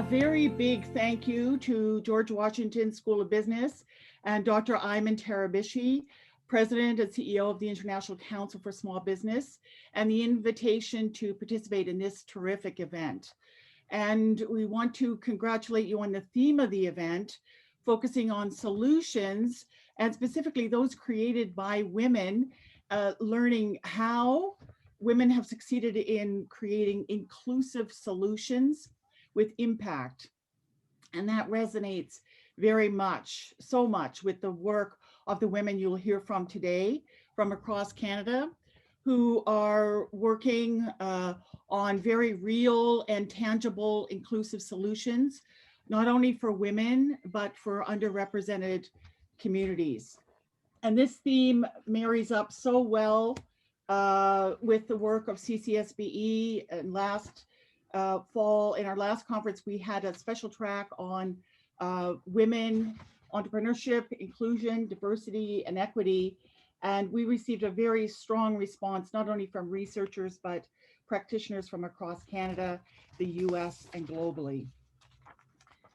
very big thank you to George Washington School of Business and Dr. Ayman Tarabishi, President and CEO of the International Council for Small Business, and the invitation to participate in this terrific event. And we want to congratulate you on the theme of the event, focusing on solutions, and specifically those created by women, learning how women have succeeded in creating inclusive solutions with impact. And that resonates very much, so much with the work of the women you'll hear from today from across Canada, who are working on very real and tangible inclusive solutions, not only for women, but for underrepresented communities. And this theme marries up so well with the work of CCSBE. And last fall, in our last conference, we had a special track on women, entrepreneurship, inclusion, diversity, and equity. And we received a very strong response, not only from researchers, but practitioners from across Canada, the US, and globally.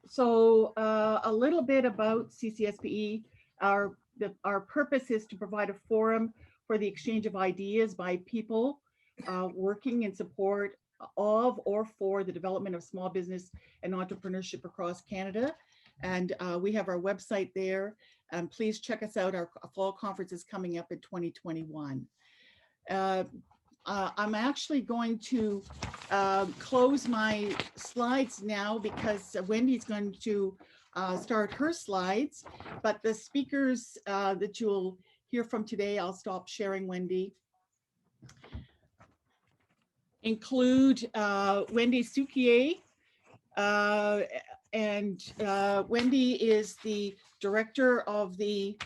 So a little bit about CCSBE. Our purpose is to provide a forum for the exchange of ideas by people working in support of or for the development of small business and entrepreneurship across Canada. And we have our website there. Please check us out. Our fall conference is coming up in 2021. I'm actually going to close my slides now because Wendy's going to start her slides, but the speakers that you'll hear from today, I'll stop sharing, Wendy, include Wendy Souquier, and Wendy is the director of the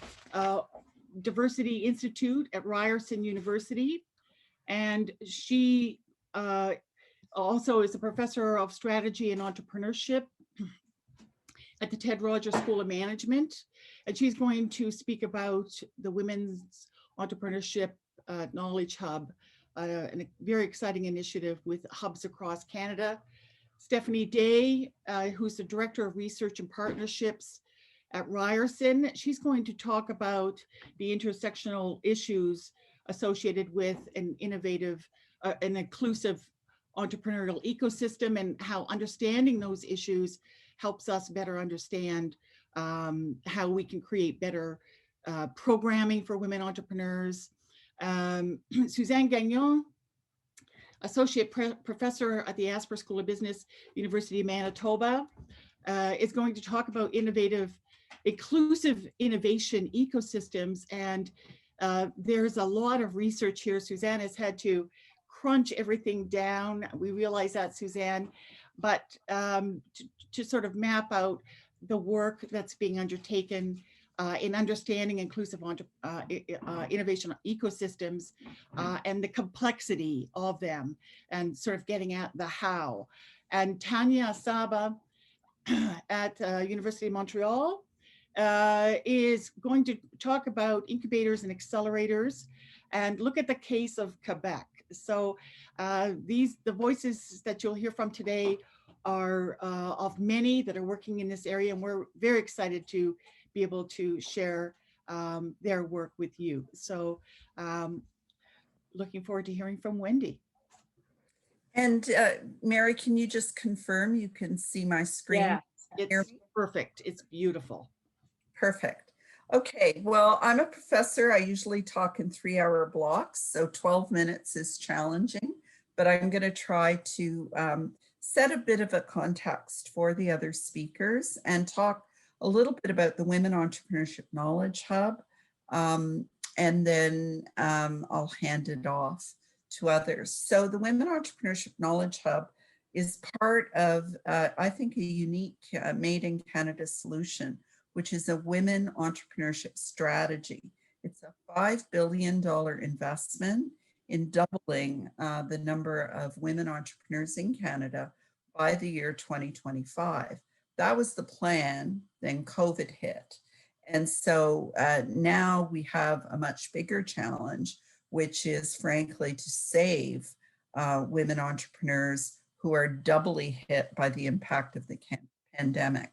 Diversity Institute at Ryerson University, and she also is a professor of strategy and entrepreneurship at the Ted Rogers School of Management, and she's going to speak about the Women's Entrepreneurship Knowledge Hub, a very exciting initiative with hubs across Canada. Stephanie Day, who's the Director of Research and Partnerships at Ryerson, she's going to talk about the intersectional issues associated with an innovative, an inclusive entrepreneurial ecosystem, and how understanding those issues helps us better understand how we can create better programming for women entrepreneurs. Suzanne Gagnon, Associate Professor at the Asper School of Business, University of Manitoba, is going to talk about inclusive innovation ecosystems. And there's a lot of research here. Suzanne has had to crunch everything down. We realize that, Suzanne, but to sort of map out the work that's being undertaken in understanding inclusive innovation ecosystems and the complexity of them, and sort of getting at the how. And Tanya Saba at University of Montreal is going to talk about incubators and accelerators and look at the case of Quebec. So the voices that you'll hear from today are of many that are working in this area, and we're very excited to be able to share their work with you. So looking forward to hearing from Wendy. And Mary, can you just confirm you can see my screen? Yeah, it's perfect. It's beautiful. Perfect. Okay, well, I'm a professor. I usually talk in 3-hour blocks, so 12 minutes is challenging, but I'm going to try to set a bit of a context for the other speakers and talk a little bit about the Women Entrepreneurship Knowledge Hub, and then I'll hand it off to others. So the Women Entrepreneurship Knowledge Hub is part of, I think, a unique Made in Canada solution, which is a women entrepreneurship strategy. It's a $5 billion investment in doubling the number of women entrepreneurs in Canada by the year 2025. That was the plan, then COVID hit. And so now we have a much bigger challenge, which is frankly to save women entrepreneurs who are doubly hit by the impact of the pandemic.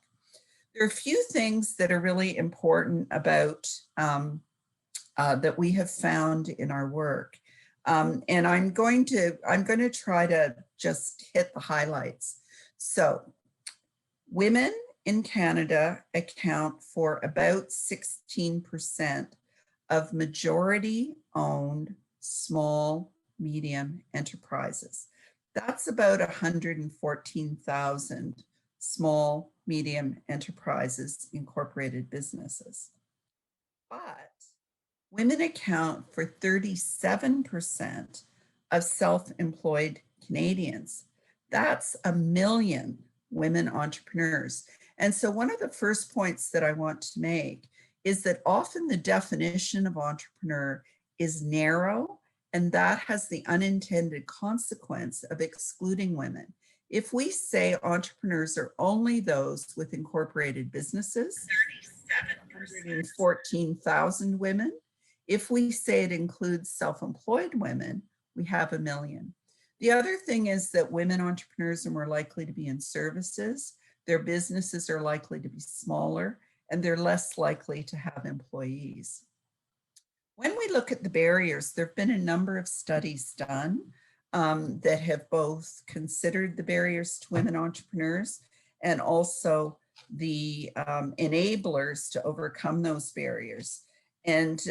There are a few things that are really important about that we have found in our work. And I'm going to try to just hit the highlights. So women in Canada account for about 16% of majority-owned small, medium enterprises. That's about 114,000 small, medium enterprises, incorporated businesses. But women account for 37% of self-employed Canadians. That's 1 million women entrepreneurs. And so one of the first points that I want to make is that often the definition of entrepreneur is narrow, and that has the unintended consequence of excluding women. If we say entrepreneurs are only those with incorporated businesses, 114,000 women. If we say it includes self-employed women, we have 1 million. The other thing is that women entrepreneurs are more likely to be in services. Their businesses are likely to be smaller, and they're less likely to have employees. When we look at the barriers, there have been a number of studies done that have both considered the barriers to women entrepreneurs and also the enablers to overcome those barriers. And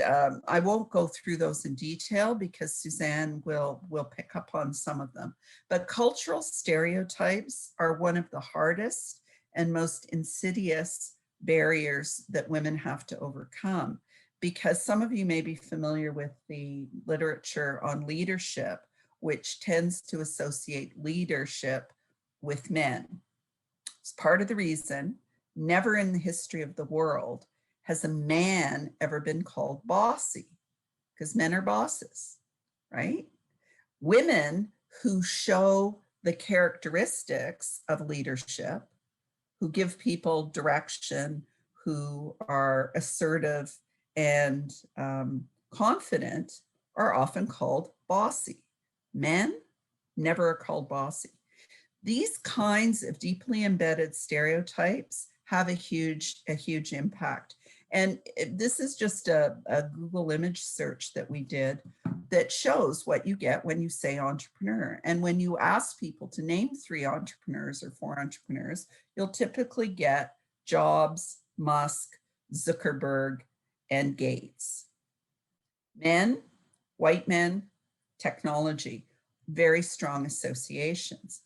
I won't go through those in detail because Suzanne will pick up on some of them. But cultural stereotypes are one of the hardest and most insidious barriers that women have to overcome, because some of you may be familiar with the literature on leadership, which tends to associate leadership with men. It's part of the reason never in the history of the world has a man ever been called bossy, because men are bosses, right? Women who show the characteristics of leadership, who give people direction, who are assertive and confident, are often called bossy. Men never are called bossy. These kinds of deeply embedded stereotypes have a huge impact. And this is just a Google image search that we did that shows what you get when you say entrepreneur. And when you ask people to name 3 entrepreneurs or 4 entrepreneurs, you'll typically get Jobs, Musk, Zuckerberg, and Gates. Men, white men, technology, very strong associations.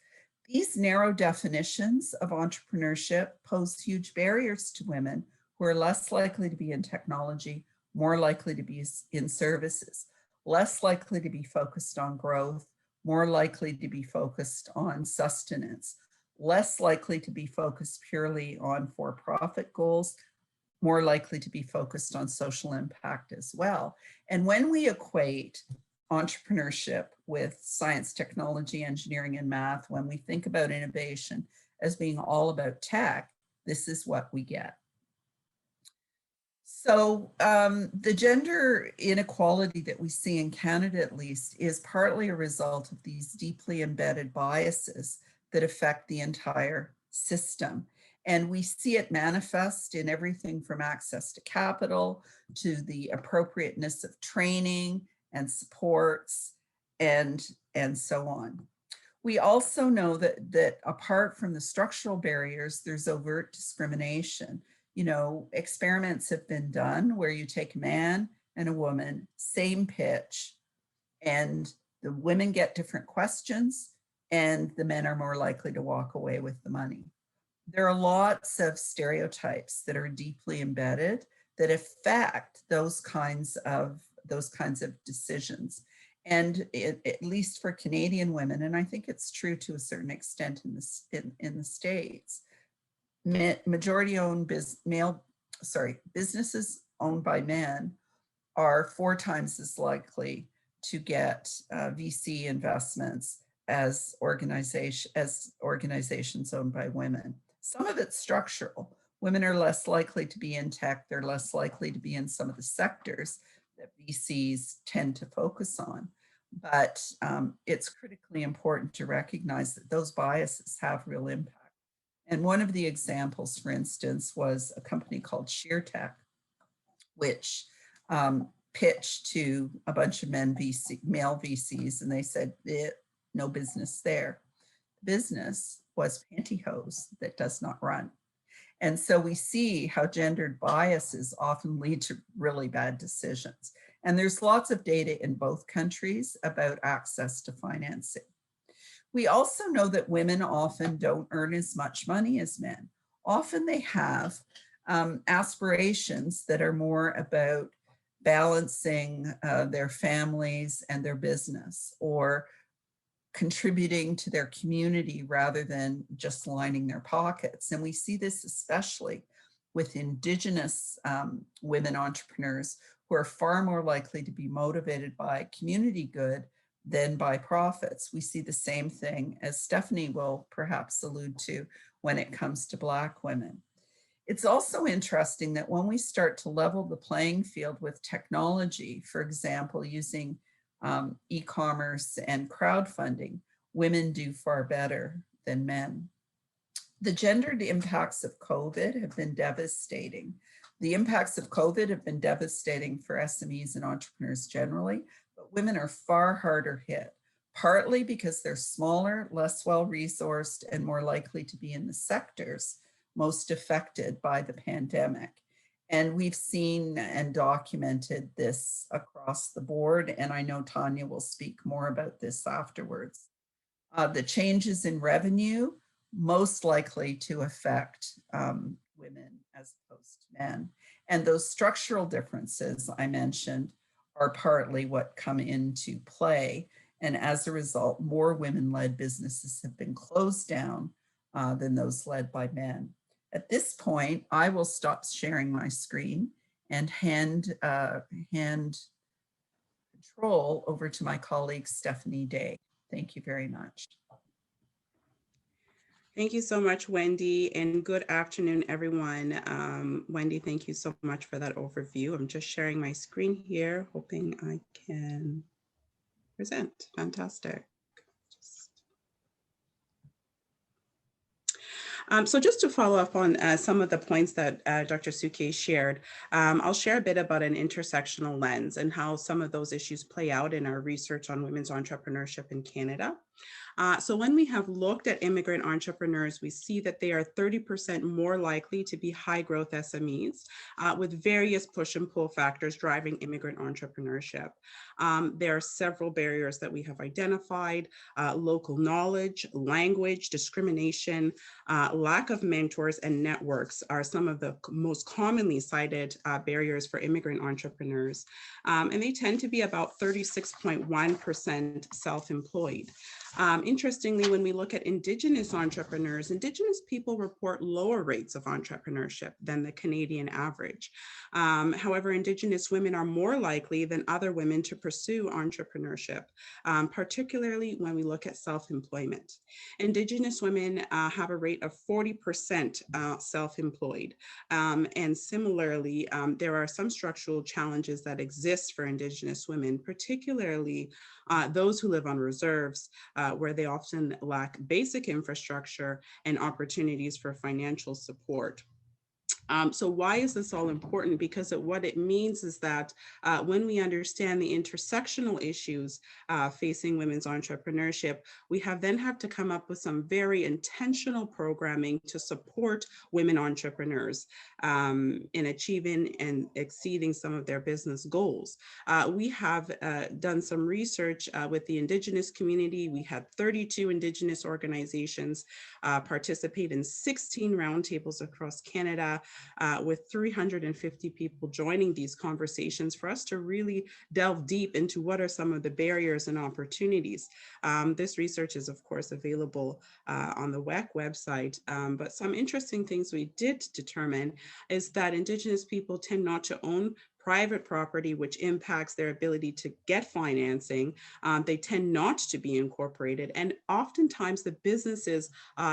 These narrow definitions of entrepreneurship pose huge barriers to women who are less likely to be in technology, more likely to be in services, less likely to be focused on growth, more likely to be focused on sustenance, less likely to be focused purely on for-profit goals, more likely to be focused on social impact as well. And when we equate entrepreneurship with science, technology, engineering, and math, when we think about innovation as being all about tech, this is what we get. So the gender inequality that we see in Canada, at least, is partly a result of these deeply embedded biases that affect the entire system. And we see it manifest in everything from access to capital to the appropriateness of training and supports and so on. We also know that apart from the structural barriers, there's overt discrimination. You know, experiments have been done where you take a man and a woman, same pitch, and the women get different questions and the men are more likely to walk away with the money. There are lots of stereotypes that are deeply embedded that affect those kinds of decisions. And at least for Canadian women, and I think it's true to a certain extent in the States, majority-owned businesses owned by men are 4 times as likely to get VC investments as organizations owned by women. Some of it's structural. Women are less likely to be in tech. They're less likely to be in some of the sectors that VCs tend to focus on. but it's critically important to recognize that those biases have real impact. And one of the examples, for instance, was a company called SheerTech, which pitched to a bunch of male VCs, and they said, no business there. Business was pantyhose that does not run. And so we see how gendered biases often lead to really bad decisions. And there's lots of data in both countries about access to financing. We also know that women often don't earn as much money as men. Often they have aspirations that are more about balancing their families and their business, or contributing to their community rather than just lining their pockets. And we see this especially with Indigenous women entrepreneurs, who are far more likely to be motivated by community good than by profits. We see the same thing, as Stephanie will perhaps allude to, when it comes to Black women. It's also interesting that when we start to level the playing field with technology, for example, using e-commerce and crowdfunding, women do far better than men. The gendered impacts of COVID have been devastating. The impacts of COVID have been devastating for SMEs and entrepreneurs generally, but women are far harder hit, partly because they're smaller, less well-resourced, and more likely to be in the sectors most affected by the pandemic. And we've seen and documented this across the board, and I know Tanya will speak more about this afterwards. The changes in revenue most likely to affect women as opposed to men. And those structural differences I mentioned are partly what come into play. And as a result, more women-led businesses have been closed down than those led by men. At this point, I will stop sharing my screen and hand control over to my colleague, Stephanie Day. Thank you very much. Thank you so much, Wendy, and good afternoon, everyone. Wendy, thank you so much for that overview. I'm just sharing my screen here, hoping I can present. Fantastic. So just to follow up on some of the points that Dr. Suke shared, I'll share a bit about an intersectional lens and how some of those issues play out in our research on women's entrepreneurship in Canada. So when we have looked at immigrant entrepreneurs, we see that they are 30% more likely to be high growth SMEs with various push and pull factors driving immigrant entrepreneurship. There are several barriers that we have identified: local knowledge, language, discrimination, lack of mentors and networks are some of the most commonly cited barriers for immigrant entrepreneurs. And they tend to be about 36.1% self-employed. Interestingly, when we look at Indigenous entrepreneurs, Indigenous people report lower rates of entrepreneurship than the Canadian average. However, Indigenous women are more likely than other women to pursue entrepreneurship, particularly when we look at self-employment. Indigenous women have a rate of 40% self-employed. And similarly, there are some structural challenges that exist for Indigenous women, particularly those who live on reserves, where they often lack basic infrastructure and opportunities for financial support. So why is this all important? Because what it means is that when we understand the intersectional issues facing women's entrepreneurship, we then have to come up with some very intentional programming to support women entrepreneurs in achieving and exceeding some of their business goals. We have done some research with the Indigenous community. We had 32 Indigenous organizations participate in 16 roundtables across Canada, with 350 people joining these conversations for us to really delve deep into what are some of the barriers and opportunities. This research is, of course, available on the WEC website, but some interesting things we did determine is that Indigenous people tend not to own private property, which impacts their ability to get financing. They tend not to be incorporated. And oftentimes the businesses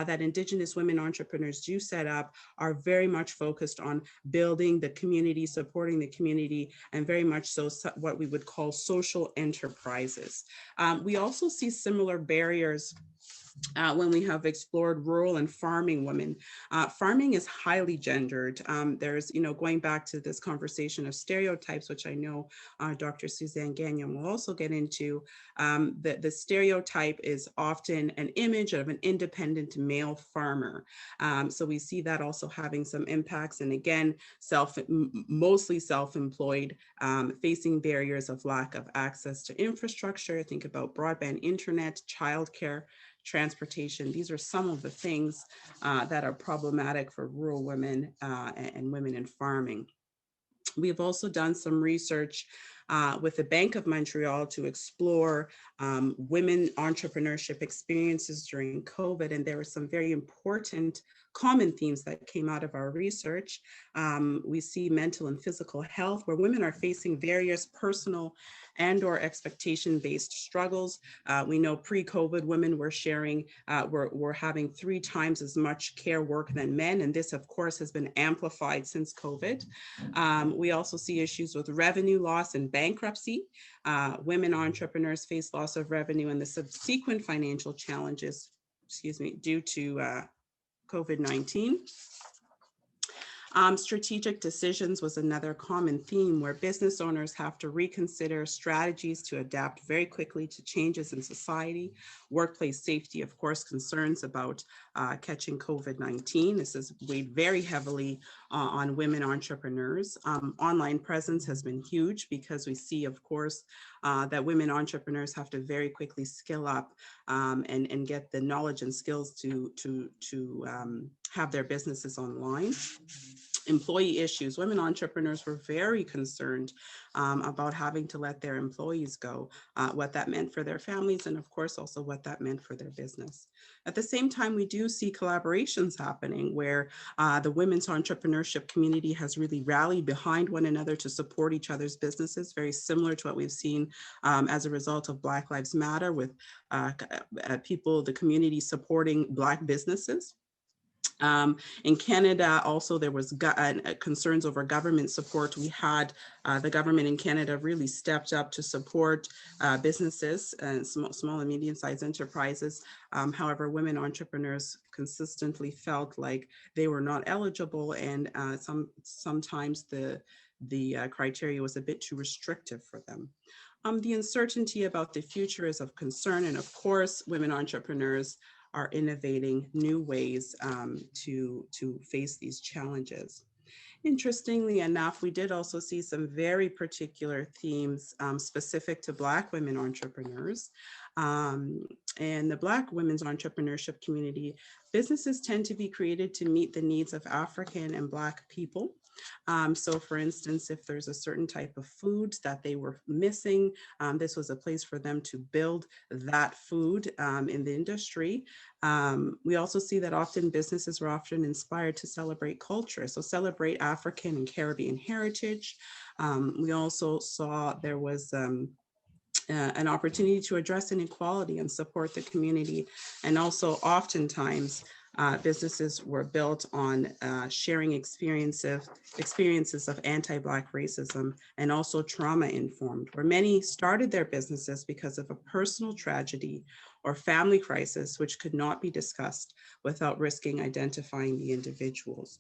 that Indigenous women entrepreneurs do set up are very much focused on building the community, supporting the community, and very much so what we would call social enterprises. We also see similar barriers when we have explored rural and farming women. Farming is highly gendered. There's, going back to this conversation of stereotypes, which I know Dr. Suzanne Gagnon will also get into, the stereotype is often an image of an independent male farmer. So we see that also having some impacts. And again, mostly self-employed, facing barriers of lack of access to infrastructure. Think about broadband internet, childcare, transportation. These are some of the things that are problematic for rural women and women in farming. We have also done some research with the Bank of Montreal to explore women entrepreneurship experiences during COVID, and there were some very important common themes that came out of our research. We see mental and physical health, where women are facing various personal and/or expectation-based struggles. We know pre-COVID women were sharing, were having 3 times as much care work than men, and this, of course, has been amplified since COVID. We also see issues with revenue loss and bankruptcy. Women entrepreneurs face loss of revenue and the subsequent financial challenges, due to COVID-19. Strategic decisions was another common theme, where business owners have to reconsider strategies to adapt very quickly to changes in society. Workplace safety, of course, concerns about catching COVID-19. This has weighed very heavily on women entrepreneurs. Online presence has been huge, because we see, of course, that women entrepreneurs have to very quickly skill up and get the knowledge and skills to have their businesses online. Employee issues. Women entrepreneurs were very concerned about having to let their employees go, what that meant for their families, and of course also what that meant for their business. At the same time, we do see collaborations happening, where the women's entrepreneurship community has really rallied behind one another to support each other's businesses, very similar to what we've seen as a result of Black Lives Matter, with the community supporting Black businesses. In Canada, also, there was concerns over government support. We had the government in Canada really stepped up to support businesses and small and medium-sized enterprises. However, women entrepreneurs consistently felt like they were not eligible, and sometimes the criteria was a bit too restrictive for them. The uncertainty about the future is of concern, and of course, women entrepreneurs are innovating new ways to face these challenges. Interestingly enough, we did also see some very particular themes specific to Black women entrepreneurs. And the Black women's entrepreneurship community, businesses tend to be created to meet the needs of African and Black people. So for instance, if there's a certain type of food that they were missing, this was a place for them to build that food in the industry. We also see that often businesses were often inspired to celebrate culture, so celebrate African and Caribbean heritage. We also saw there was an opportunity to address inequality and support the community. And also oftentimes businesses were built on sharing experiences of anti-Black racism, and also trauma-informed, where many started their businesses because of a personal tragedy or family crisis, which could not be discussed without risking identifying the individuals.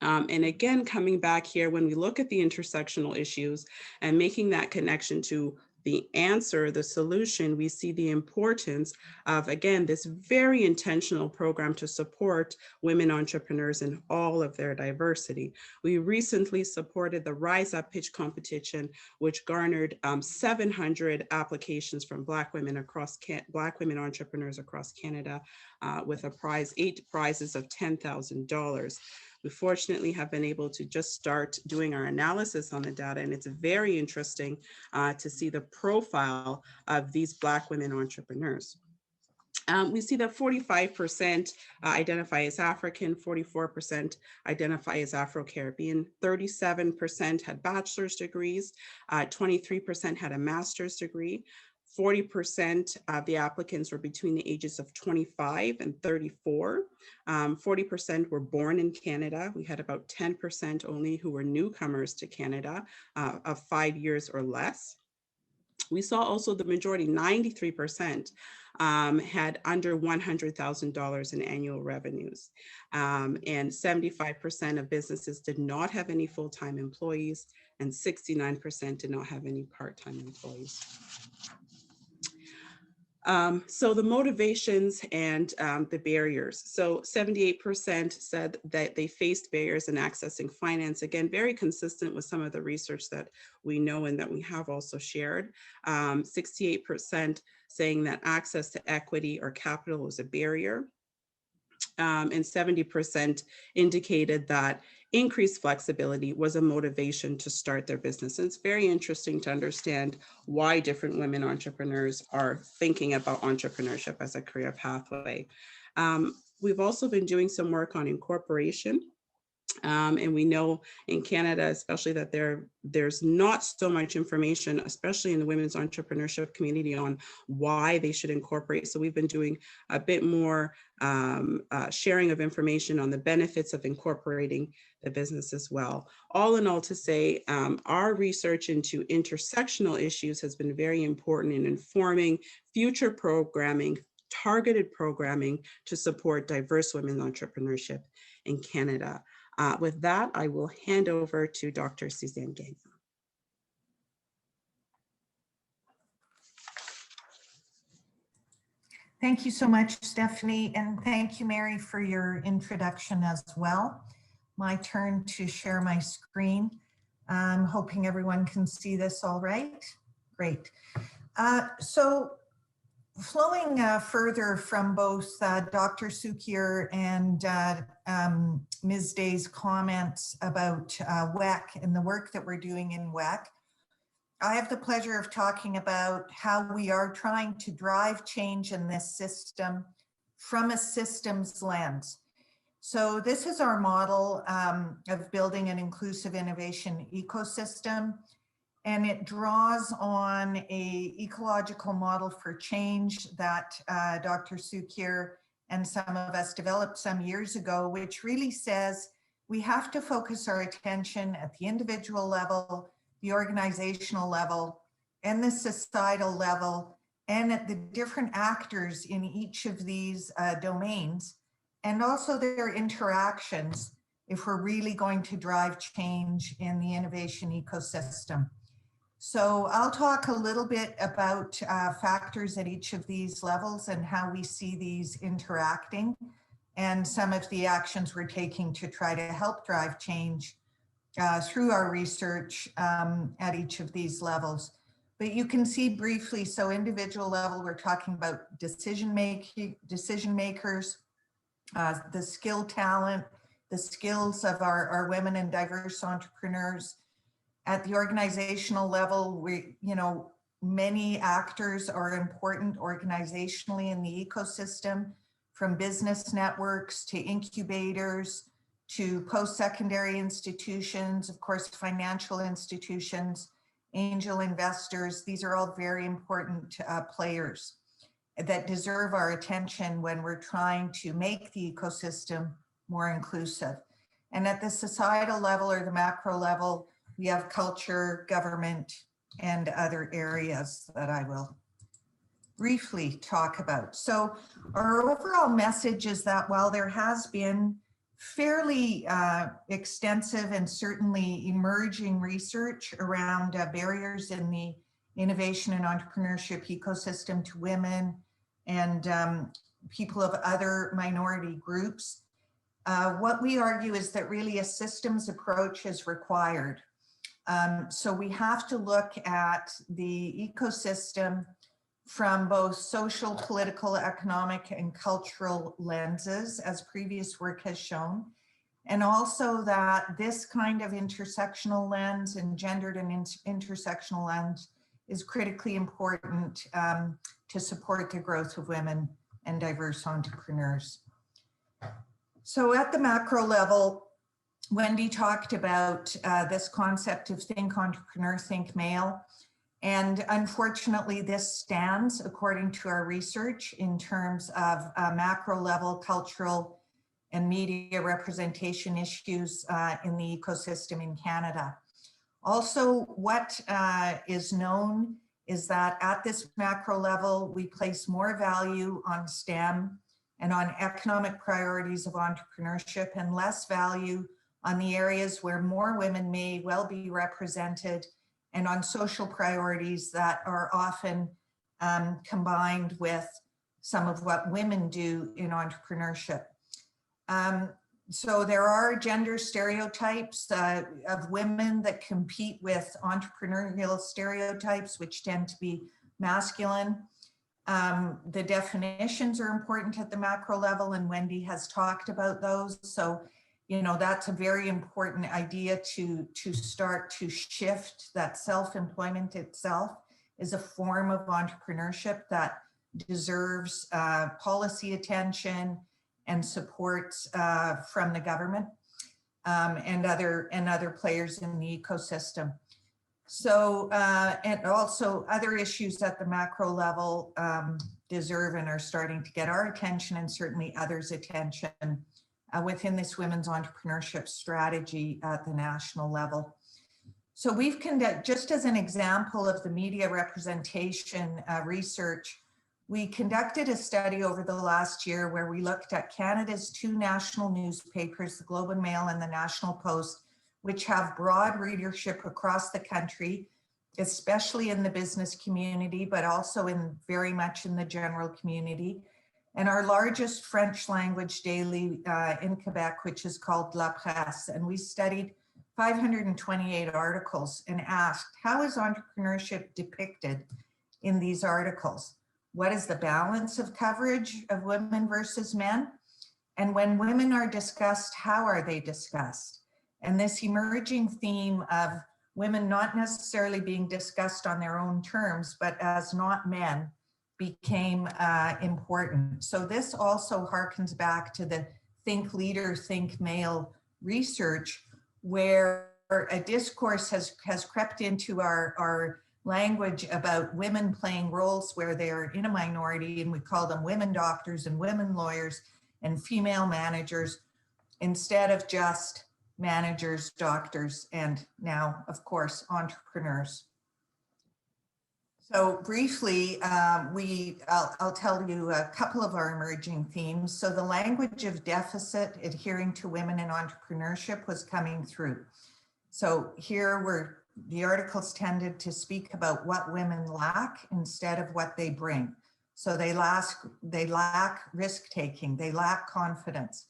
And again, coming back here, when we look at the intersectional issues and making that connection to the answer, the solution, we see the importance of, again, this very intentional program to support women entrepreneurs in all of their diversity. We recently supported the Rise Up Pitch competition, which garnered 700 applications from Black women entrepreneurs across Canada, with a prize, 8 prizes of $10,000. We fortunately have been able to just start doing our analysis on the data, and it's very interesting to see the profile of these Black women entrepreneurs. We see that 45% identify as African, 44% identify as Afro-Caribbean, 37% had bachelor's degrees, 23% had a master's degree, 40% of the applicants were between the ages of 25 and 34. 40% were born in Canada. We had about 10% only who were newcomers to Canada of 5 years or less. We saw also the majority, 93%, had under $100,000 in annual revenues. And 75% of businesses did not have any full-time employees, and 69% did not have any part-time employees. So the motivations and the barriers. So 78% said that they faced barriers in accessing finance. Again, very consistent with some of the research that we know and that we have also shared. 68% saying that access to equity or capital was a barrier. And 70% indicated that increased flexibility was a motivation to start their business. And it's very interesting to understand why different women entrepreneurs are thinking about entrepreneurship as a career pathway. We've also been doing some work on incorporation. And we know in Canada, especially, that there's not so much information, especially in the women's entrepreneurship community, on why they should incorporate. So we've been doing a bit more sharing of information on the benefits of incorporating the business as well. All in all, to say, our research into intersectional issues has been very important in informing future programming, targeted programming to support diverse women's entrepreneurship in Canada. With that, I will hand over to Dr. Suzanne Gagnon. Thank you so much, Stephanie, and thank you, Mary, for your introduction as well. My turn to share my screen. I'm hoping everyone can see this all right. Great. So flowing further from both Dr. Soukier and Ms. Day's comments about WEC and the work that we're doing in WEC, I have the pleasure of talking about how we are trying to drive change in this system from a systems lens. So this is our model of building an inclusive innovation ecosystem. And it draws on an ecological model for change that Dr. Soukier and some of us developed some years ago, which really says we have to focus our attention at the individual level, the organizational level, and the societal level, and at the different actors in each of these domains, and also their interactions if we're really going to drive change in the innovation ecosystem. So I'll talk a little bit about factors at each of these levels and how we see these interacting, and some of the actions we're taking to try to help drive change through our research at each of these levels. But you can see briefly, so individual level, we're talking about decision makers, the skill talent, the skills of our women and diverse entrepreneurs. At the organizational level, many actors are important organizationally in the ecosystem, from business networks to incubators to post-secondary institutions, of course, financial institutions, angel investors. These are all very important players that deserve our attention when we're trying to make the ecosystem more inclusive. And at the societal level or the macro level, we have culture, government, and other areas that I will briefly talk about. So our overall message is that while there has been fairly extensive and certainly emerging research around barriers in the innovation and entrepreneurship ecosystem to women and people of other minority groups, what we argue is that really a systems approach is required. So we have to look at the ecosystem from both social, political, economic, and cultural lenses, as previous work has shown, and also that this kind of intersectional lens and gendered and intersectional lens is critically important to support the growth of women and diverse entrepreneurs. So at the macro level, Wendy talked about this concept of think entrepreneur, think male. And unfortunately, this stands according to our research in terms of macro level cultural and media representation issues in the ecosystem in Canada. Also, what is known is that at this macro level, we place more value on STEM and on economic priorities of entrepreneurship and less value on the areas where more women may well be represented and on social priorities that are often combined with some of what women do in entrepreneurship. So there are gender stereotypes of women that compete with entrepreneurial stereotypes, which tend to be masculine. The definitions are important at the macro level, and Wendy has talked about those. So, you know, that's a very important idea to start to shift that self-employment itself is a form of entrepreneurship that deserves policy attention and support from the government and other players in the ecosystem. So, and also other issues at the macro level deserve and are starting to get our attention and certainly others' attention within this women's entrepreneurship strategy at the national level. So we've conducted, just as an example of the media representation research, we conducted a study over the last year where we looked at Canada's two national newspapers, the Globe and Mail and the National Post, which have broad readership across the country, especially in the business community, but also very much in the general community. And our largest French language daily in Quebec, which is called La Presse. And we studied 528 articles and asked, how is entrepreneurship depicted in these articles? What is the balance of coverage of women versus men? And when women are discussed, how are they discussed? And this emerging theme of women not necessarily being discussed on their own terms, but as not men, became important. So this also harkens back to the think leader, think male research, where a discourse has crept into our language about women playing roles where they're in a minority, and we call them women doctors and women lawyers and female managers, instead of just managers, doctors, and now, of course, entrepreneurs. So briefly, I'll tell you a couple of our emerging themes. So the language of deficit adhering to women in entrepreneurship was coming through. So here the articles tended to speak about what women lack instead of what they bring. So they lack risk-taking, they lack confidence.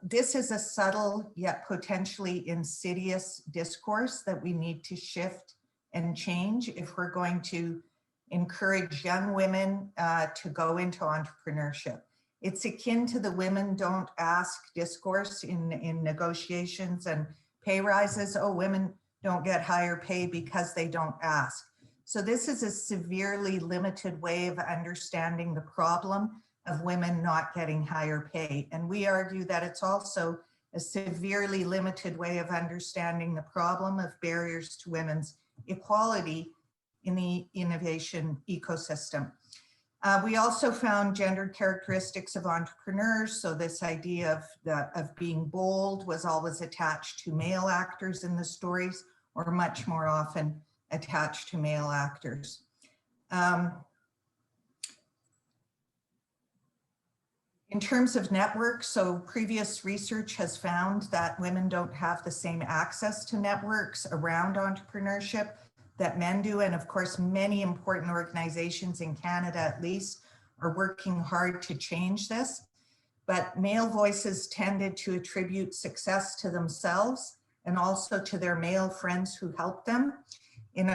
This is a subtle yet potentially insidious discourse that we need to shift and change if we're going to encourage young women to go into entrepreneurship. It's akin to the women don't ask discourse in negotiations and pay rises. Oh, women don't get higher pay because they don't ask. So this is a severely limited way of understanding the problem of women not getting higher pay. And we argue that it's also a severely limited way of understanding the problem of barriers to women's equality in the innovation ecosystem. We also found gendered characteristics of entrepreneurs. So this idea of being bold was always attached to male actors in the stories, or much more often attached to male actors. In terms of networks, so previous research has found that women don't have the same access to networks around entrepreneurship that men do. And of course, many important organizations in Canada, at least, are working hard to change this. But male voices tended to attribute success to themselves and also to their male friends who helped them in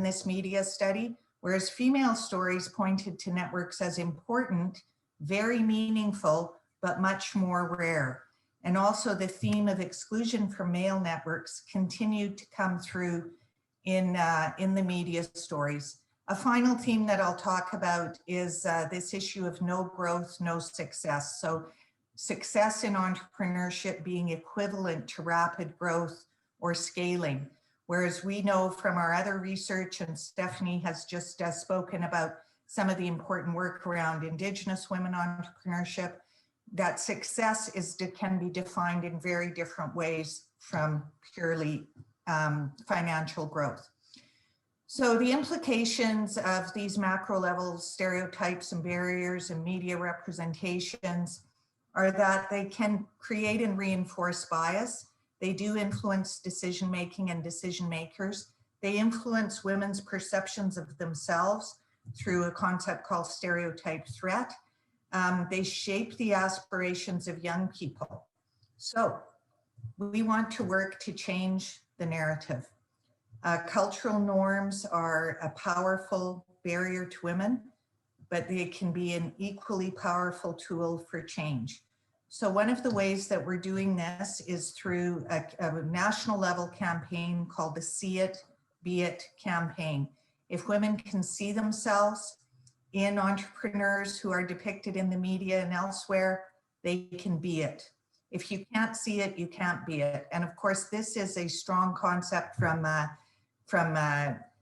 this media study, whereas female stories pointed to networks as important, very meaningful, but much more rare. And also the theme of exclusion from male networks continued to come through in the media stories. A final theme that I'll talk about is this issue of no growth, no success. So success in entrepreneurship being equivalent to rapid growth or scaling. Whereas we know from our other research, and Stephanie has just spoken about some of the important work around Indigenous women entrepreneurship, that success can be defined in very different ways from purely financial growth. So the implications of these macro level stereotypes and barriers and media representations are that they can create and reinforce bias. They do influence decision-making and decision makers. They influence women's perceptions of themselves through a concept called stereotype threat. They shape the aspirations of young people. So we want to work to change the narrative. Cultural norms are a powerful barrier to women, but they can be an equally powerful tool for change. So one of the ways that we're doing this is through a national level campaign called the See It, Be It campaign. If women can see themselves in entrepreneurs who are depicted in the media and elsewhere, they can be it. If you can't see it, you can't be it. And of course, this is a strong concept from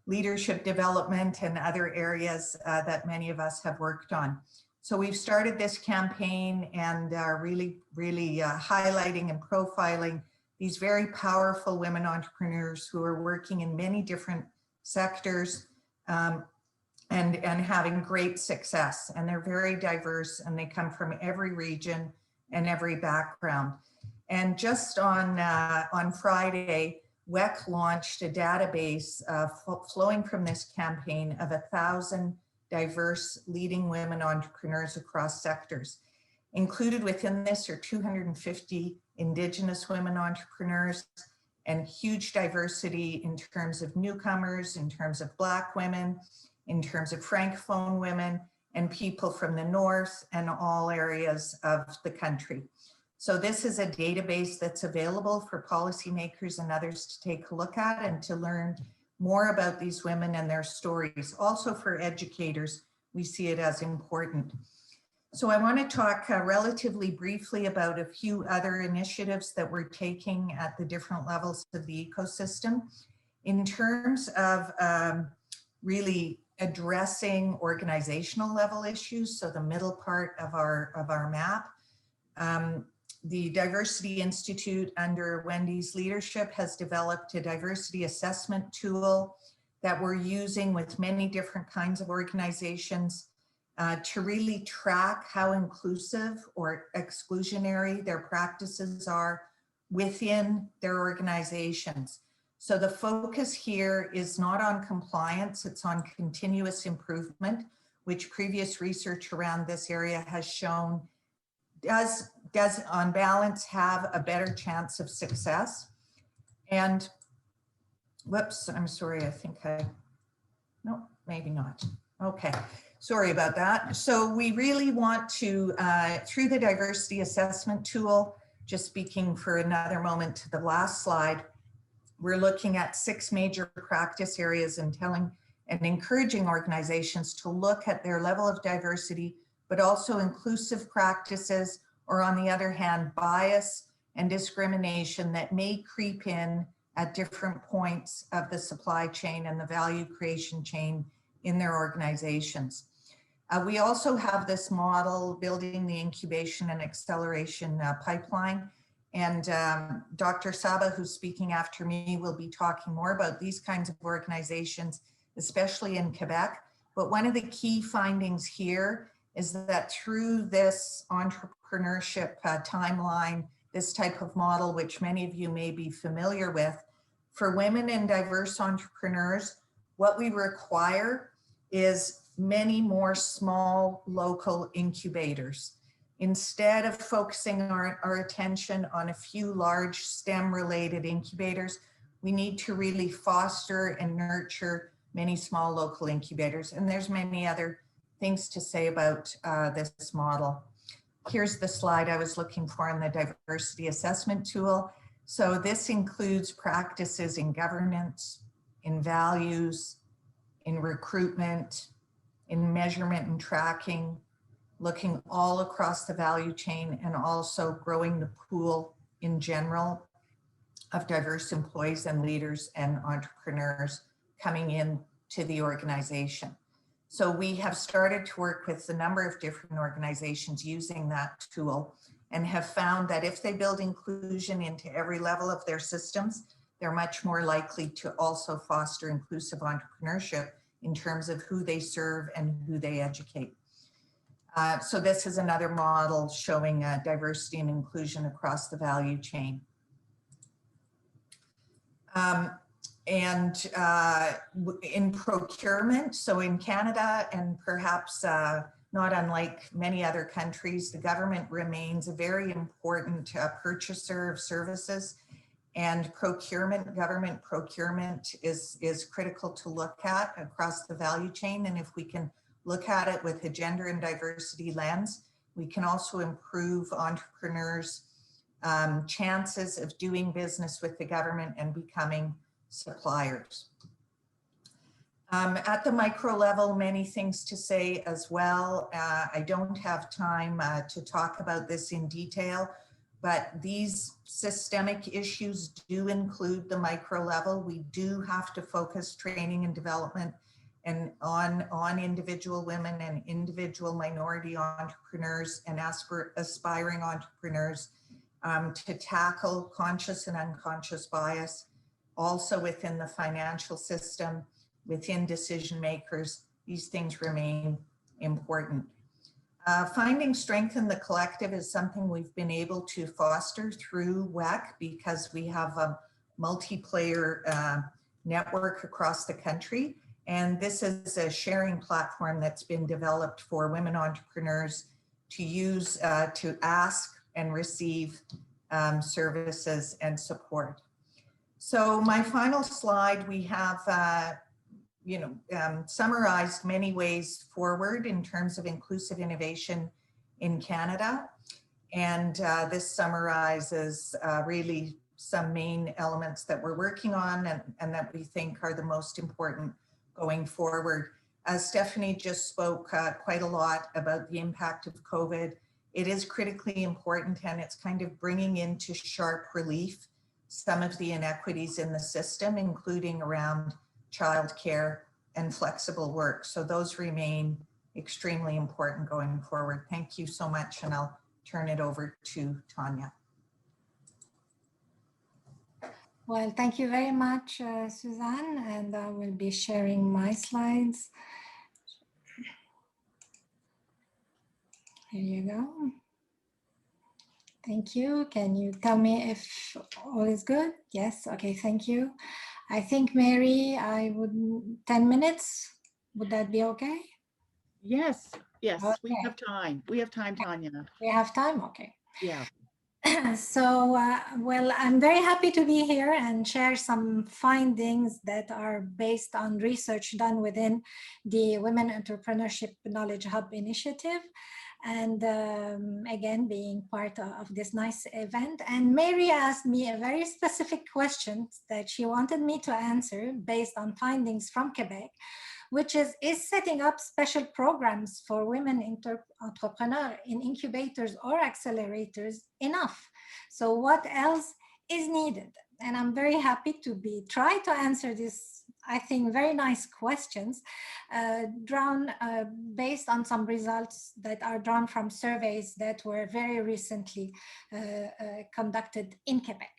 leadership development and other areas that many of us have worked on. So we've started this campaign and really highlighting and profiling these very powerful women entrepreneurs who are working in many different sectors and having great success. And they're very diverse and they come from every region and every background. And just on Friday, WEC launched a database flowing from this campaign of 1,000 diverse leading women entrepreneurs across sectors. Included within this are 250 Indigenous women entrepreneurs and huge diversity in terms of newcomers, in terms of Black women, in terms of Francophone women, and people from the North and all areas of the country. So this is a database that's available for policymakers and others to take a look at and to learn more about these women and their stories. Also for educators, we see it as important. So I want to talk relatively briefly about a few other initiatives that we're taking at the different levels of the ecosystem in terms of really addressing organizational level issues. So the middle part of our map. The Diversity Institute under Wendy's leadership has developed a diversity assessment tool that we're using with many different kinds of organizations to really track how inclusive or exclusionary their practices are within their organizations. So the focus here is not on compliance, it's on continuous improvement, which previous research around this area has shown does on balance have a better chance of success. And whoops, I'm sorry, I think no, maybe not. Okay, sorry about that. So we really want to, through the diversity assessment tool, just speaking for another moment to the last slide, we're looking at 6 major practice areas and telling and encouraging organizations to look at their level of diversity, but also inclusive practices, or on the other hand, bias and discrimination that may creep in at different points of the supply chain and the value creation chain in their organizations. We also have this model building the incubation and acceleration pipeline. And Dr. Saba, who's speaking after me, will be talking more about these kinds of organizations, especially in Quebec. But one of the key findings here is that through this entrepreneurship timeline, this type of model, which many of you may be familiar with, for women and diverse entrepreneurs, what we require is many more small local incubators. Instead of focusing our attention on a few large STEM-related incubators, we need to really foster and nurture many small local incubators. And there's many other things to say about this model. Here's the slide I was looking for in the diversity assessment tool. So this includes practices in governance, in values, in recruitment, in measurement and tracking, looking all across the value chain, and also growing the pool in general of diverse employees and leaders and entrepreneurs coming in to the organization. So we have started to work with a number of different organizations using that tool, and have found that if they build inclusion into every level of their systems, they're much more likely to also foster inclusive entrepreneurship in terms of who they serve and who they educate. So this is another model showing diversity and inclusion across the value chain. In procurement, so in Canada, and perhaps not unlike many other countries, the government remains a very important purchaser of services, and government procurement is critical to look at across the value chain. And if we can look at it with a gender and diversity lens, we can also improve entrepreneurs' chances of doing business with the government and becoming suppliers. At the micro level, many things to say as well. I don't have time to talk about this in detail, but these systemic issues do include the micro level. We do have to focus training and development and on individual women and individual minority entrepreneurs and aspiring entrepreneurs to tackle conscious and unconscious bias, also within the financial system, within decision makers. These things remain important. Finding strength in the collective is something we've been able to foster through WEC because we have a multiplayer network across the country. And this is a sharing platform that's been developed for women entrepreneurs to use to ask and receive services and support. So my final slide, we have summarized many ways forward in terms of inclusive innovation in Canada. And this summarizes really some main elements that we're working on and that we think are the most important going forward. As Stephanie just spoke quite a lot about the impact of COVID, it is critically important, and it's kind of bringing into sharp relief some of the inequities in the system, including around childcare and flexible work. So those remain extremely important going forward. Thank you so much, and I'll turn it over to Tanya. Well, thank you very much, Suzanne, and I will be sharing my slides. Here you go. Thank you. Can you tell me if all is good? Yes, okay, thank you. I think, Mary, 10 minutes, would that be okay? Yes, yes, Okay. we have time. We have time, Tanya. We have time, okay. Yeah. So, well, I'm very happy to be here and share some findings that are based on research done within the Women Entrepreneurship Knowledge Hub initiative. And again, being part of this nice event. And Mary asked me a very specific question that she wanted me to answer based on findings from Quebec, which is setting up special programs for women entrepreneurs in incubators or accelerators enough? So what else is needed? And I'm very happy to try to answer this, I think, very nice questions based on some results that are drawn from surveys that were very recently conducted in Quebec.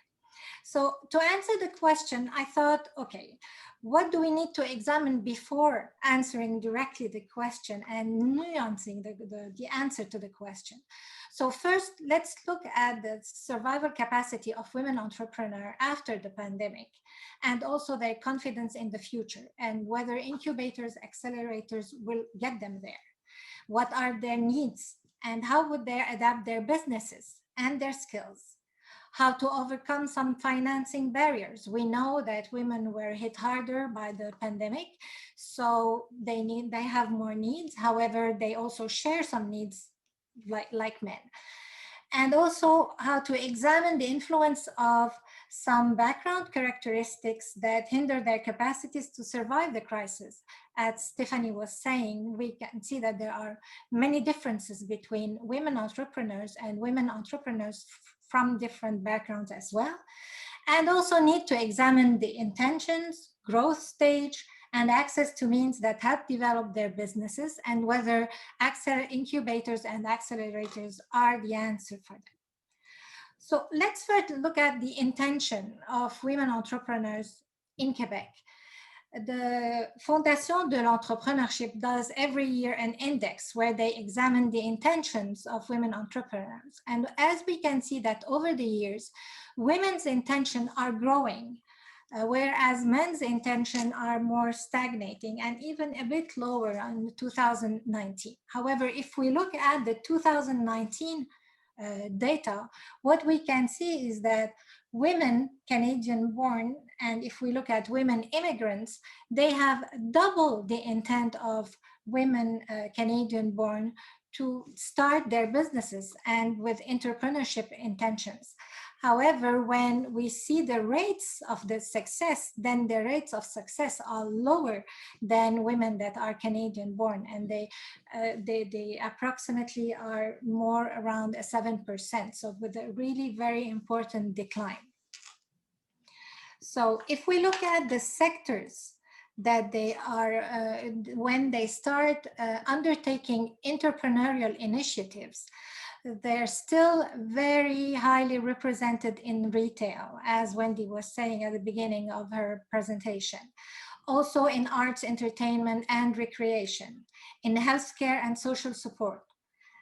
So to answer the question, I thought, okay, what do we need to examine before answering directly the question and nuancing the answer to the question? So first, let's look at the survival capacity of women entrepreneurs after the pandemic, and also their confidence in the future, and whether incubators, accelerators will get them there. What are their needs, and how would they adapt their businesses and their skills? How to overcome some financing barriers. We know that women were hit harder by the pandemic, so they have more needs. However, they also share some needs like men. And also how to examine the influence of some background characteristics that hinder their capacities to survive the crisis. As Stephanie was saying, we can see that there are many differences between women entrepreneurs and women entrepreneurs from different backgrounds as well. And also need to examine the intentions, growth stage, and access to means that help develop their businesses, and whether incubators and accelerators are the answer for them. So let's first look at the intention of women entrepreneurs in Quebec. The Fondation de l'Entrepreneurship does every year an index where they examine the intentions of women entrepreneurs. And as we can see that over the years, women's intention are growing, whereas men's intention are more stagnating and even a bit lower in 2019. However, if we look at the 2019 data, what we can see is that women Canadian born, and if we look at women immigrants, they have double the intent of women Canadian born to start their businesses and with entrepreneurship intentions. However, when we see the rates of the success, then the rates of success are lower than women that are Canadian born, and they approximately are more around 7%. So with a really very important decline. So if we look at the sectors that they are, when they start undertaking entrepreneurial initiatives, they're still very highly represented in retail, as Wendy was saying at the beginning of her presentation. Also in arts, entertainment, and recreation, in healthcare and social support.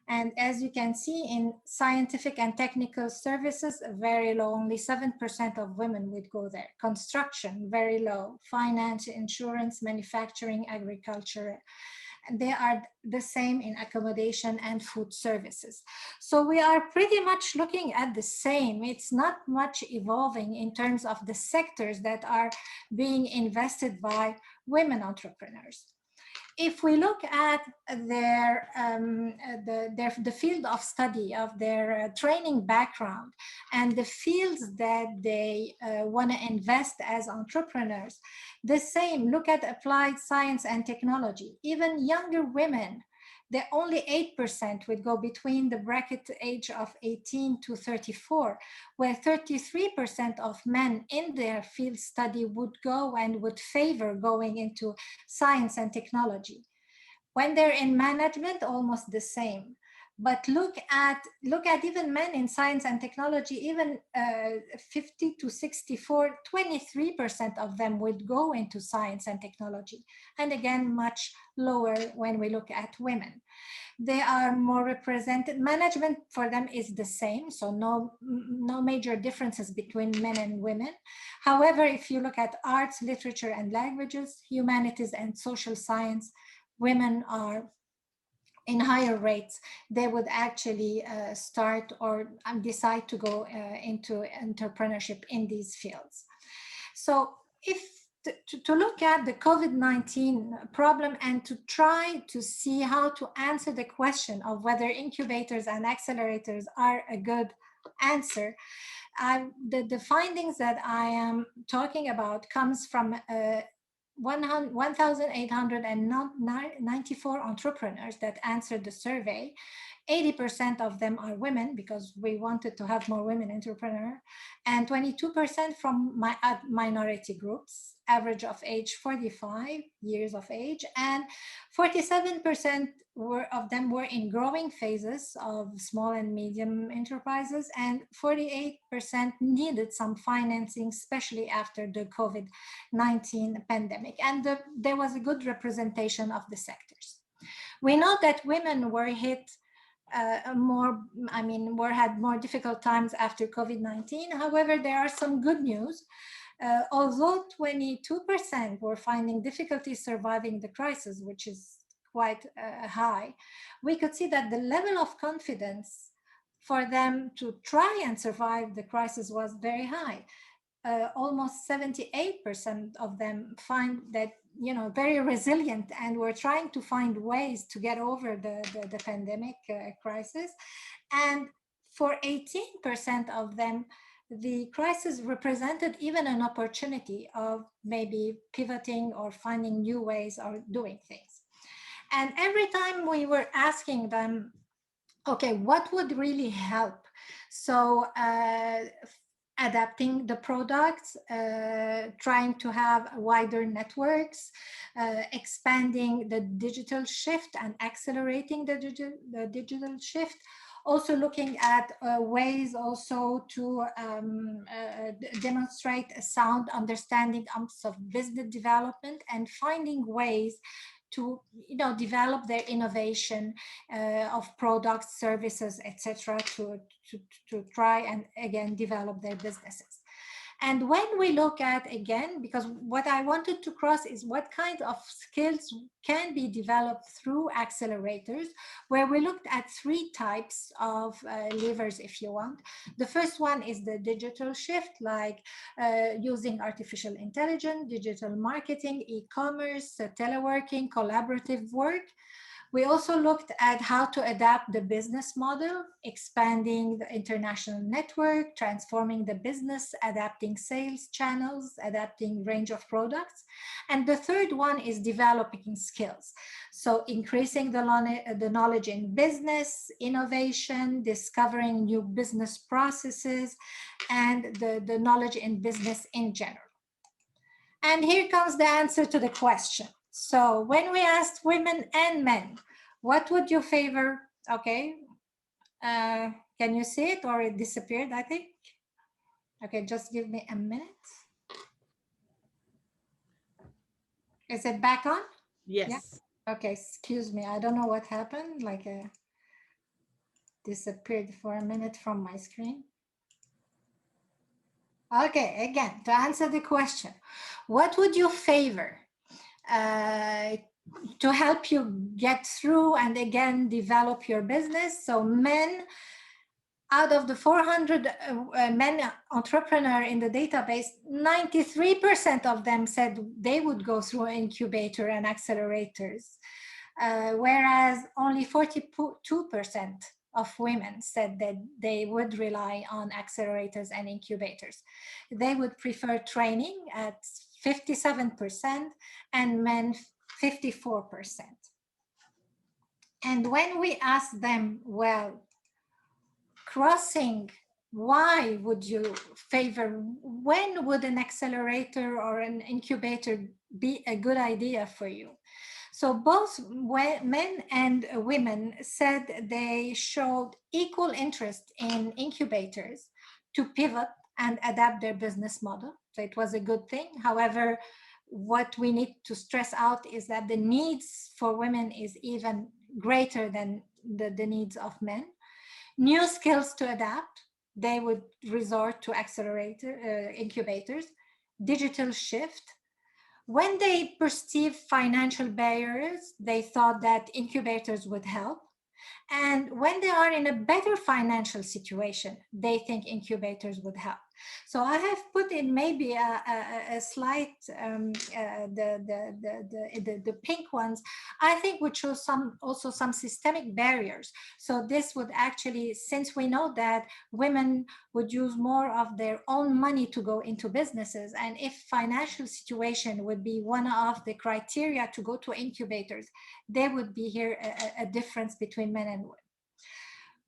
And as you can see, in scientific and technical services, very low, only 7% of women would go there. Construction, very low. Finance, insurance, manufacturing, agriculture. And they are the same in accommodation and food services. So we are pretty much looking at the same. It's not much evolving in terms of the sectors that are being invested by women entrepreneurs. If we look at their the field of study of their training background and the fields that they want to invest as entrepreneurs, the same, look at applied science and technology. Even younger women, the only 8% would go between the bracket age of 18 to 34, where 33% of men in their field study would go and would favor going into science and technology. When they're in management, almost the same. But look at even men in science and technology, even 50 to 64, 23% of them would go into science and technology. And again, much lower when we look at women. They are more represented. Management for them is the same, so no major differences between men and women. However, if you look at arts, literature, and languages, humanities, and social science, women are in higher rates. They would actually start or decide to go into entrepreneurship in these fields. So if to look at the COVID-19 problem and to try to see how to answer the question of whether incubators and accelerators are a good answer, the findings that I am talking about comes from 1,894 entrepreneurs that answered the survey. 80% of them are women, because we wanted to have more women entrepreneurs, and 22% from minority groups, average of age 45 years of age, and 47% of them were in growing phases of small and medium enterprises, and 48% needed some financing, especially after the COVID-19 pandemic. And there was a good representation of the sectors. We know that women were hit had more difficult times after COVID-19. However, there are some good news. Although 22% were finding difficulty surviving the crisis, which is quite high, we could see that the level of confidence for them to try and survive the crisis was very high. Almost 78% of them find that, very resilient, and were trying to find ways to get over the pandemic crisis. And for 18% of them, the crisis represented even an opportunity of maybe pivoting or finding new ways of doing things. And every time we were asking them, okay, what would really help? So adapting the products, trying to have wider networks, expanding the digital shift and accelerating the digital shift, also looking at ways also to demonstrate a sound understanding of business development and finding ways to develop their innovation of products, services, etc., to try and again develop their businesses. And when we look at, again, because what I wanted to cross is what kind of skills can be developed through accelerators, where we looked at 3 types of levers, if you want. The first one is the digital shift, like using artificial intelligence, digital marketing, e-commerce, teleworking, collaborative work. We also looked at how to adapt the business model, expanding the international network, transforming the business, adapting sales channels, adapting range of products. And the third one is developing skills. So increasing the knowledge in business, innovation, discovering new business processes, and the knowledge in business in general. And here comes the answer to the question. So when we asked women and men, what would you favor? Okay, can you see it, or it disappeared, I think? Okay, just give me a minute. Is it back on? Yes. Yeah? Okay, excuse me. I don't know what happened, like disappeared for a minute from my screen. Okay, again, to answer the question, what would you favor to help you get through and again develop your business? So men, out of the 400 men entrepreneur in the database, 93% of them said they would go through an incubator and accelerators, whereas only 42% of women said that they would rely on accelerators and incubators. They would prefer training at 57% and men 54%. And when we ask them, well, crossing, why would you favor, when would an accelerator or an incubator be a good idea for you? So both men and women said they showed equal interest in incubators to pivot and adapt their business model. So it was a good thing. However, what we need to stress out is that the needs for women is even greater than the needs of men. New skills to adapt, they would resort to incubators. Digital shift. When they perceive financial barriers, they thought that incubators would help. And when they are in a better financial situation, they think incubators would help. So I have put in maybe a slight, the pink ones, I think would show also some systemic barriers. So this would actually, since we know that women would use more of their own money to go into businesses, and if financial situation would be one of the criteria to go to incubators, there would be here a difference between men and women.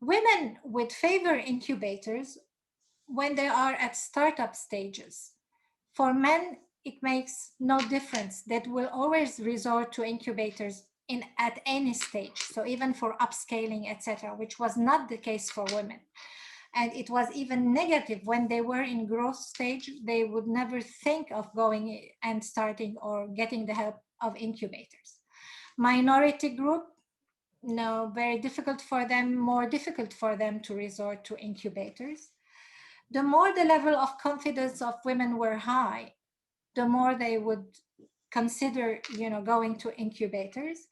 Women would favor incubators when they are at startup stages. For men, it makes no difference. That will always resort to incubators at any stage. So even for upscaling, etc., which was not the case for women. And it was even negative when they were in growth stage. They would never think of going and starting or getting the help of incubators. Minority group, no, very difficult for them, more difficult for them to resort to incubators. The more the level of confidence of women were high, the more they would consider, going to incubators.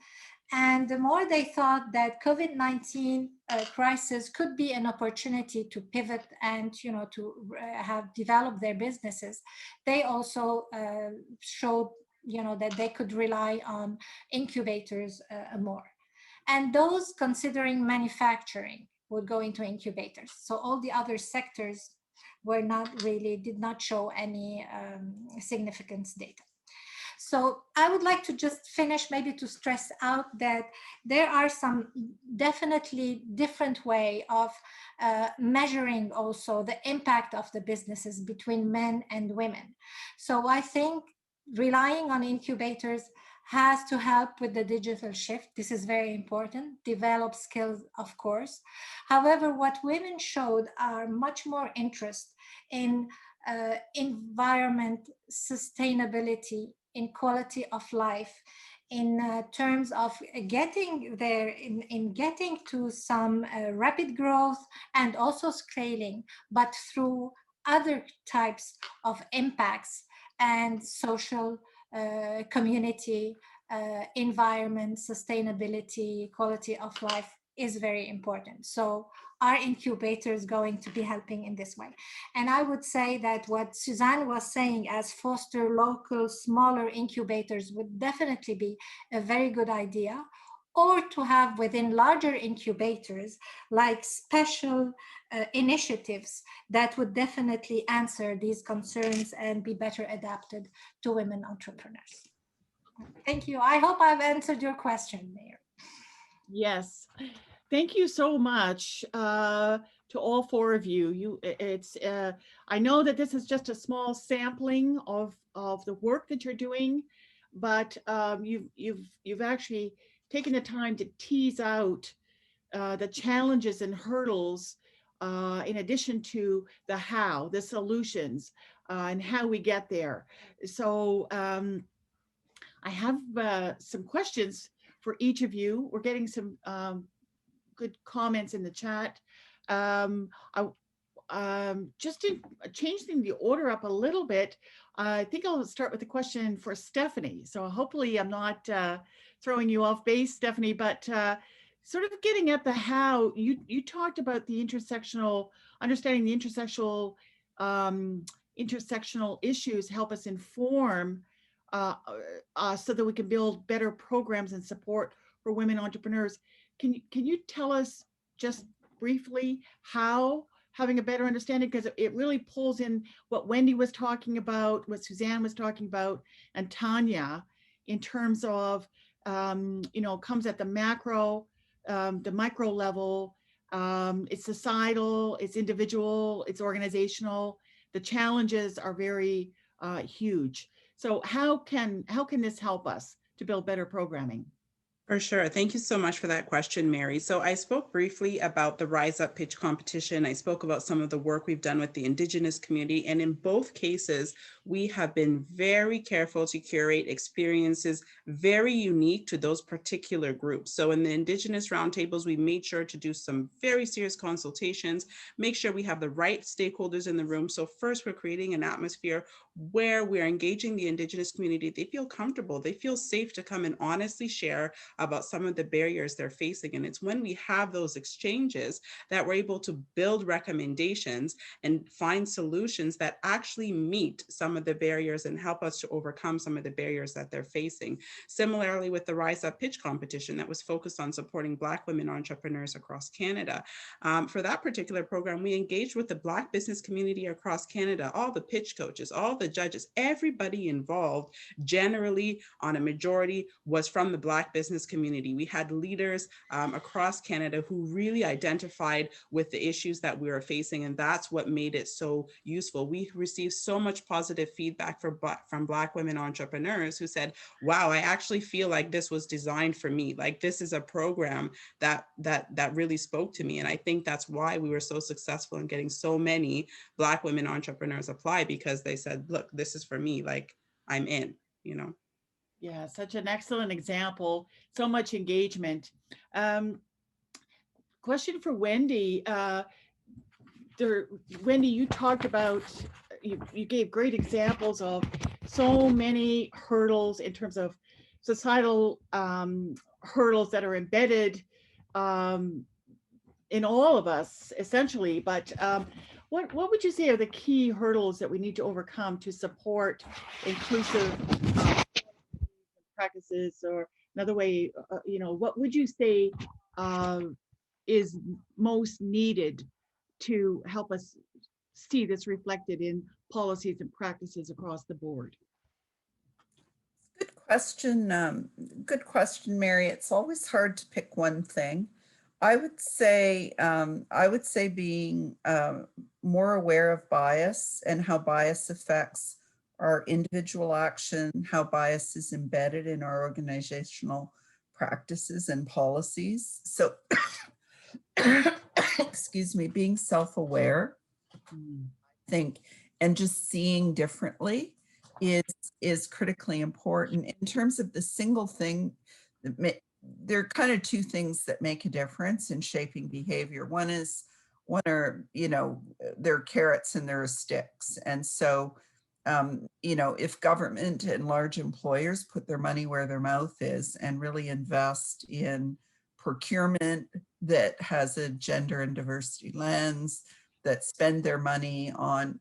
And the more they thought that COVID-19 crisis could be an opportunity to pivot and, to have developed their businesses, they also showed, that they could rely on incubators more. And those considering manufacturing would go into incubators. So all the other sectors did not show any significance data. So I would like to just finish, maybe to stress out that there are some definitely different way of measuring also the impact of the businesses between men and women. So I think relying on incubators has to help with the digital shift. This is very important. Develop skills, of course. However, what women showed are much more interest in environment, sustainability, in quality of life, in terms of getting there, in getting to some rapid growth and also scaling, but through other types of impacts and social community, environment, sustainability, quality of life is very important. So our incubator is going to be helping in this way. And I would say that what Suzanne was saying as foster local, smaller incubators would definitely be a very good idea, or to have within larger incubators, like special initiatives that would definitely answer these concerns and be better adapted to women entrepreneurs. Thank you. I hope I've answered your question, Mayor. Yes. Thank you so much to all four of you. I know that this is just a small sampling of the work that you're doing, but you've actually taken the time to tease out the challenges and hurdles in addition to the how, the solutions, and how we get there. So I have some questions for each of you. We're getting some good comments in the chat. Just to change the order up a little bit, I think I'll start with a question for Stephanie. So hopefully I'm not throwing you off base, Stephanie, but sort of getting at the how. You talked about the understanding the intersectional issues help us inform so that we can build better programs and support for women entrepreneurs. Can you tell us just briefly how having a better understanding, because it really pulls in what Wendy was talking about, what Suzanne was talking about, and Tanya, in terms of, comes at the macro, the micro level, it's societal, it's individual, it's organizational. The challenges are very huge. So how can this help us to build better programming? For sure. Thank you so much for that question, Mary. So I spoke briefly about the Rise Up pitch competition. I spoke about some of the work we've done with the Indigenous community. And in both cases, we have been very careful to curate experiences very unique to those particular groups. So in the Indigenous roundtables, we made sure to do some very serious consultations, make sure we have the right stakeholders in the room. So first, we're creating an atmosphere where we're engaging the Indigenous community. They feel comfortable, they feel safe to come and honestly share about some of the barriers they're facing. And it's when we have those exchanges that we're able to build recommendations and find solutions that actually meet some of the barriers and help us to overcome some of the barriers that they're facing. Similarly, with the Rise Up pitch competition that was focused on supporting Black women entrepreneurs across Canada. For that particular program, we engaged with the Black business community across Canada, all the pitch coaches, all the judges, everybody involved generally on a majority was from the Black business community. We had leaders across Canada who really identified with the issues that we were facing, and that's what made it so useful. We received so much positive feedback from Black women entrepreneurs who said, wow, I actually feel like this was designed for me. Like, this is a program that really spoke to me. And I think that's why we were so successful in getting so many Black women entrepreneurs apply, because they said, look, this is for me, like, I'm in, Yeah, such an excellent example. So much engagement. Question for Wendy. Wendy, you talked about, you gave great examples of so many hurdles in terms of societal hurdles that are embedded in all of us, essentially. But what would you say are the key hurdles that we need to overcome to support inclusive practices? Or another way, what would you say is most needed to help us see this reflected in policies and practices across the board? Good question. Good question, Mary. It's always hard to pick one thing. I would say being more aware of bias and how bias affects our individual action, how bias is embedded in our organizational practices and policies. So, excuse me, being self-aware, I think, and just seeing differently is critically important. In terms of the single thing that there are kind of two things that make a difference in shaping behavior. One are, there are carrots and there are sticks. And so, if government and large employers put their money where their mouth is and really invest in procurement that has a gender and diversity lens, that spend their money on,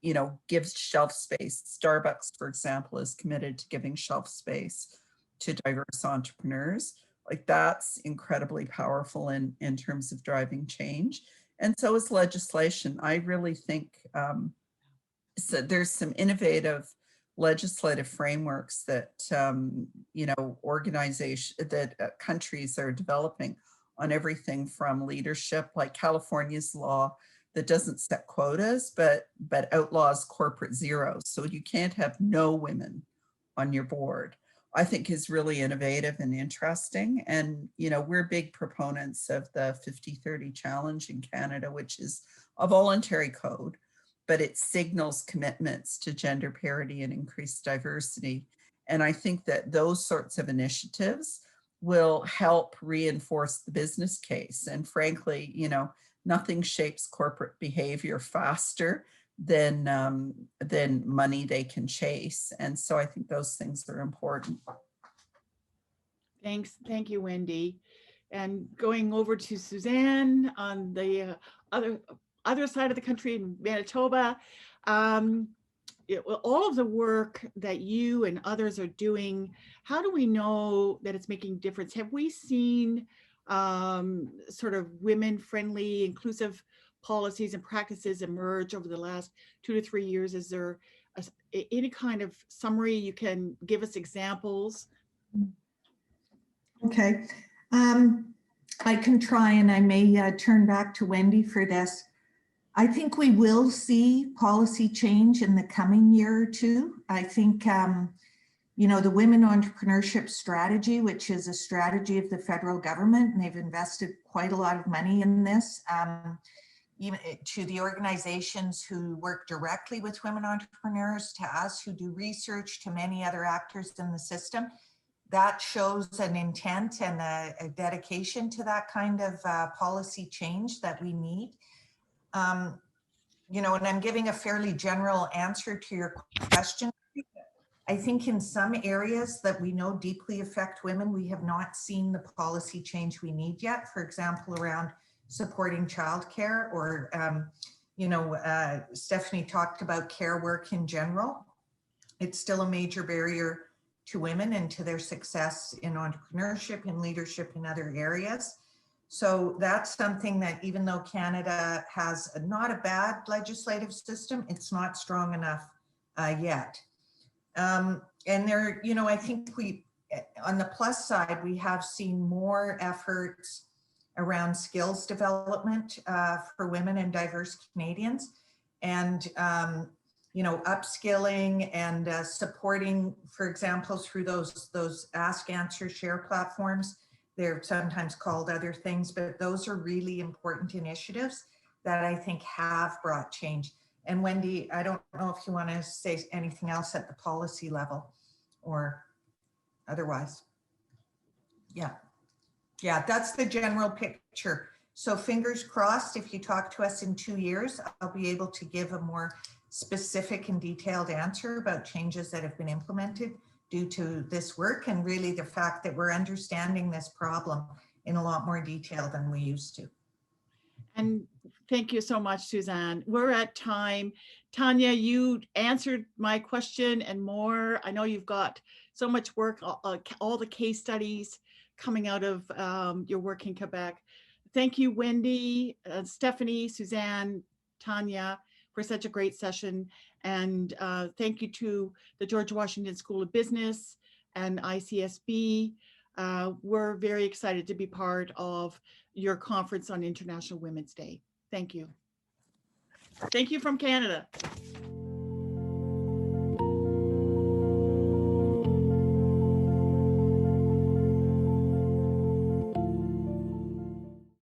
gives shelf space. Starbucks, for example, is committed to giving shelf space to diverse entrepreneurs. Like, that's incredibly powerful in terms of driving change. And so is legislation. I really think so there's some innovative legislative frameworks that, countries are developing on everything from leadership, like California's law that doesn't set quotas, but outlaws corporate zeros. So you can't have no women on your board, I think is really innovative and interesting. And, we're big proponents of the 50-30 challenge in Canada, which is a voluntary code, but it signals commitments to gender parity and increased diversity. And I think that those sorts of initiatives will help reinforce the business case. And frankly, nothing shapes corporate behavior faster than money they can chase. And so I think those things are important. Thanks. Thank you, Wendy. And going over to Suzanne on the other side of the country in Manitoba, all of the work that you and others are doing, how do we know that it's making a difference? Have we seen sort of women-friendly, inclusive policies and practices emerge over the last 2 to 3 years? Is there any kind of summary? You can give us examples. Okay. I can try, and I may turn back to Wendy for this. I think we will see policy change in the coming year or two. I think, the Women Entrepreneurship Strategy, which is a strategy of the federal government, and they've invested quite a lot of money in this, even to the organizations who work directly with women entrepreneurs, to us who do research, to many other actors in the system. That shows an intent and a dedication to that kind of policy change that we need. And I'm giving a fairly general answer to your question. I think in some areas that we know deeply affect women, we have not seen the policy change we need yet. For example, around supporting childcare, or, Stephanie talked about care work in general. It's still a major barrier to women and to their success in entrepreneurship and leadership in other areas. So that's something that, even though Canada has not a bad legislative system, it's not strong enough yet. And there, I think on the plus side, we have seen more efforts around skills development for women and diverse Canadians, and upskilling and supporting, for example, through those Ask, Answer, Share platforms. They're sometimes called other things, but those are really important initiatives that I think have brought change. And Wendy, I don't know if you want to say anything else at the policy level or otherwise. Yeah, that's the general picture. So fingers crossed, if you talk to us in 2 years, I'll be able to give a more specific and detailed answer about changes that have been implemented due to this work, and really the fact that we're understanding this problem in a lot more detail than we used to. And thank you so much, Suzanne. We're at time. Tanya, you answered my question and more. I know you've got so much work, all the case studies coming out of your work in Quebec. Thank you, Wendy, Stephanie, Suzanne, Tanya. for such a great session. And thank you to the George Washington School of Business and ICSB. We're very excited to be part of your conference on International Women's Day. Thank you. Thank you from Canada.